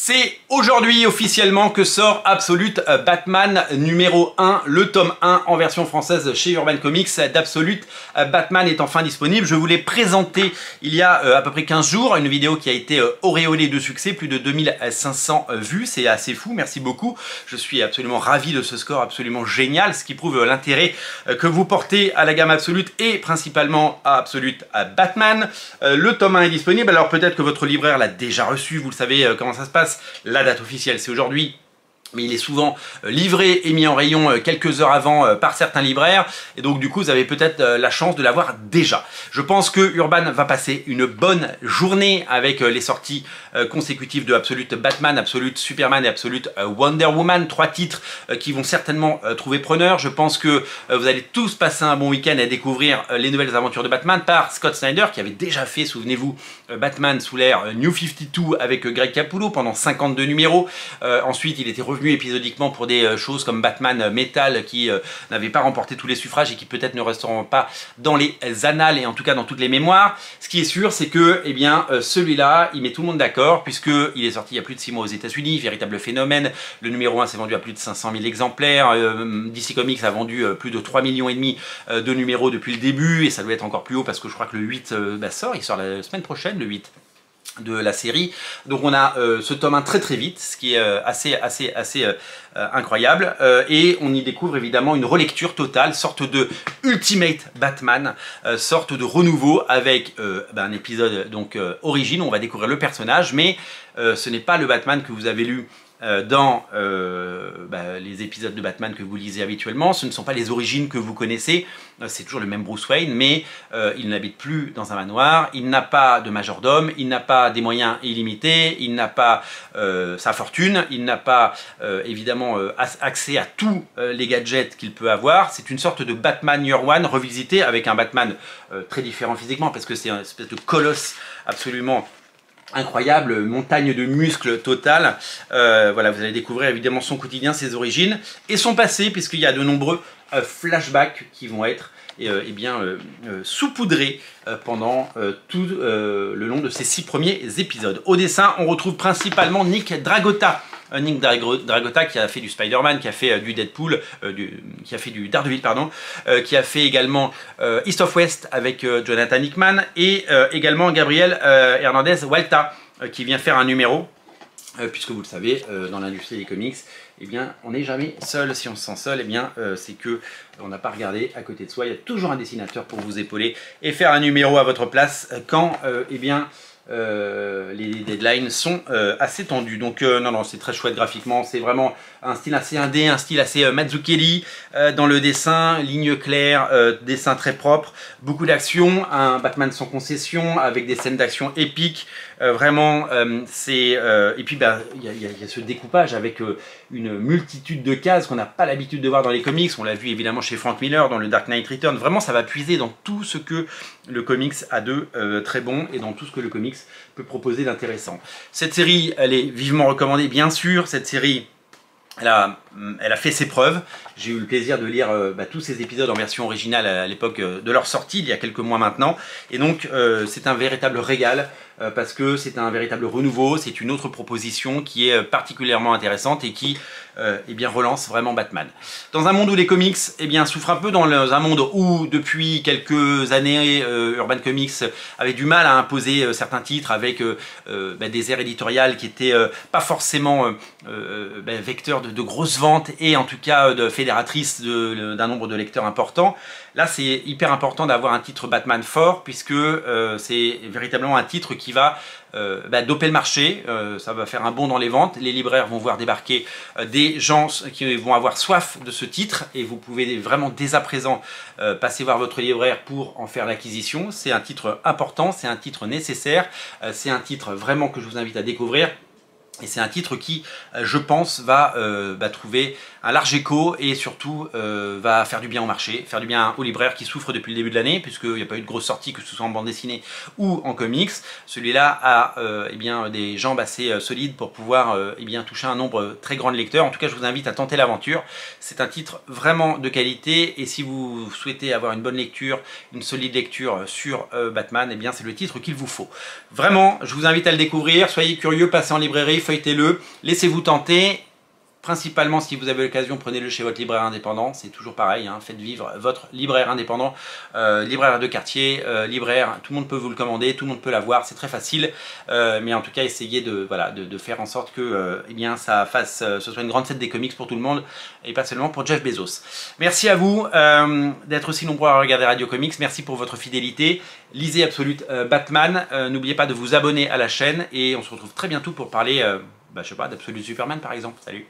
C'est aujourd'hui officiellement que sort Absolute Batman numéro 1, le tome 1 en version française chez Urban Comics d'Absolute Batman est enfin disponible. Je vous l'ai présenté il y a à peu près 15 jours, une vidéo qui a été auréolée de succès, plus de 2500 vues, c'est assez fou, merci beaucoup. Je suis absolument ravi de ce score absolument génial, ce qui prouve l'intérêt que vous portez à la gamme Absolute et principalement à Absolute Batman. Le tome 1 est disponible, alors peut-être que votre libraire l'a déjà reçu, vous le savez comment ça se passe. La date officielle c'est aujourd'hui, mais il est souvent livré et mis en rayon quelques heures avant par certains libraires, et donc du coup vous avez peut-être la chance de l'avoir déjà. Je pense que Urban va passer une bonne journée avec les sorties consécutives de Absolute Batman, Absolute Superman et Absolute Wonder Woman, 3 titres qui vont certainement trouver preneur. Je pense que vous allez tous passer un bon week-end à découvrir les nouvelles aventures de Batman par Scott Snyder, qui avait déjà fait, souvenez-vous, Batman sous l'ère New 52 avec Greg Capullo pendant 52 numéros. Ensuite il était revenu épisodiquement pour des choses comme Batman Metal qui n'avaient pas remporté tous les suffrages et qui peut-être ne resteront pas dans les annales et en tout cas dans toutes les mémoires. Ce qui est sûr, c'est que eh bien, celui-là, il met tout le monde d'accord puisqu'il est sorti il y a plus de 6 mois aux États-Unis, véritable phénomène. Le numéro 1 s'est vendu à plus de 500 000 exemplaires. DC Comics a vendu plus de 3,5 millions de numéros depuis le début et ça doit être encore plus haut parce que je crois que le 8 sort, il sort la semaine prochaine, le 8 de la série. Donc on a ce tome 1 très vite, ce qui est assez incroyable, et on y découvre évidemment une relecture totale, sorte de Ultimate Batman, sorte de renouveau avec un épisode donc origine. On va découvrir le personnage, mais ce n'est pas le Batman que vous avez lu dans les épisodes de Batman que vous lisez habituellement. Ce ne sont pas les origines que vous connaissez, c'est toujours le même Bruce Wayne, mais il n'habite plus dans un manoir, il n'a pas de majordome, il n'a pas des moyens illimités, il n'a pas sa fortune, il n'a pas évidemment accès à tous les gadgets qu'il peut avoir. C'est une sorte de Batman Year One revisité avec un Batman très différent physiquement parce que c'est une espèce de colosse absolument incroyable, montagne de muscles totale. Voilà, vous allez découvrir évidemment son quotidien, ses origines et son passé, puisqu'il y a de nombreux flashbacks qui vont être saupoudrés pendant tout le long de ces 6 premiers épisodes. Au dessin, on retrouve principalement Nick Dragotta. Nick Dragotta qui a fait du Spider-Man, qui a fait du Deadpool, qui a fait du Daredevil, pardon, qui a fait également East of West avec Jonathan Hickman et également Gabriel Hernandez Walta qui vient faire un numéro, puisque vous le savez, dans l'industrie des comics, eh bien, on n'est jamais seul. Si on se sent seul, eh bien, c'est que on n'a pas regardé à côté de soi. Il y a toujours un dessinateur pour vous épauler et faire un numéro à votre place quand, les deadlines sont assez tendus. Donc non, c'est très chouette graphiquement, c'est vraiment un style assez indé, un style assez Mazzucchelli dans le dessin, ligne claire, dessin très propre, beaucoup d'action, un Batman sans concession avec des scènes d'action épiques, vraiment et puis il y a ce découpage avec une multitude de cases qu'on n'a pas l'habitude de voir dans les comics. On l'a vu évidemment chez Frank Miller dans le Dark Knight Returns. Vraiment, ça va puiser dans tout ce que le comics a de très bon et dans tout ce que le comics peut proposer d'intéressant. Cette série, elle est vivement recommandée, bien sûr. Cette série, elle a fait ses preuves. J'ai eu le plaisir de lire tous ces épisodes en version originale à l'époque de leur sortie, il y a quelques mois maintenant. Et donc, c'est un véritable régal parce que c'est un véritable renouveau. C'est une autre proposition qui est particulièrement intéressante et qui relance vraiment Batman. Dans un monde où les comics souffrent un peu, dans un monde où depuis quelques années Urban Comics avait du mal à imposer certains titres avec des aires éditoriales qui étaient pas forcément vecteurs de grosses ventes et en tout cas fédératrices d'un nombre de lecteurs important. Là, c'est hyper important d'avoir un titre Batman fort puisque c'est véritablement un titre qui va doper le marché, ça va faire un bond dans les ventes, les libraires vont voir débarquer des gens qui vont avoir soif de ce titre et vous pouvez vraiment dès à présent passer voir votre libraire pour en faire l'acquisition. C'est un titre important, c'est un titre nécessaire, c'est un titre vraiment que je vous invite à découvrir. Et c'est un titre qui, je pense, va trouver un large écho et surtout va faire du bien au marché, faire du bien aux libraires qui souffrent depuis le début de l'année, puisqu'il n'y a pas eu de grosse sortie, que ce soit en bande dessinée ou en comics. Celui-là a des jambes assez solides pour pouvoir toucher un nombre très grand de lecteurs. En tout cas, je vous invite à tenter l'aventure. C'est un titre vraiment de qualité et si vous souhaitez avoir une bonne lecture, une solide lecture sur Batman, c'est le titre qu'il vous faut. Vraiment, je vous invite à le découvrir. Soyez curieux, passez en librairie, feuilletez-le, laissez-vous tenter. Principalement, si vous avez l'occasion, prenez-le chez votre libraire indépendant. C'est toujours pareil, hein, faites vivre votre libraire indépendant, libraire de quartier, libraire, tout le monde peut vous le commander, tout le monde peut l'avoir, c'est très facile. Mais en tout cas, essayez de faire en sorte que eh bien, ce soit une grande fête des comics pour tout le monde et pas seulement pour Jeff Bezos. Merci à vous d'être aussi nombreux à regarder Radio Comics. Merci pour votre fidélité. Lisez Absolute Batman. N'oubliez pas de vous abonner à la chaîne et on se retrouve très bientôt pour parler, je sais pas, d'Absolute Superman par exemple. Salut!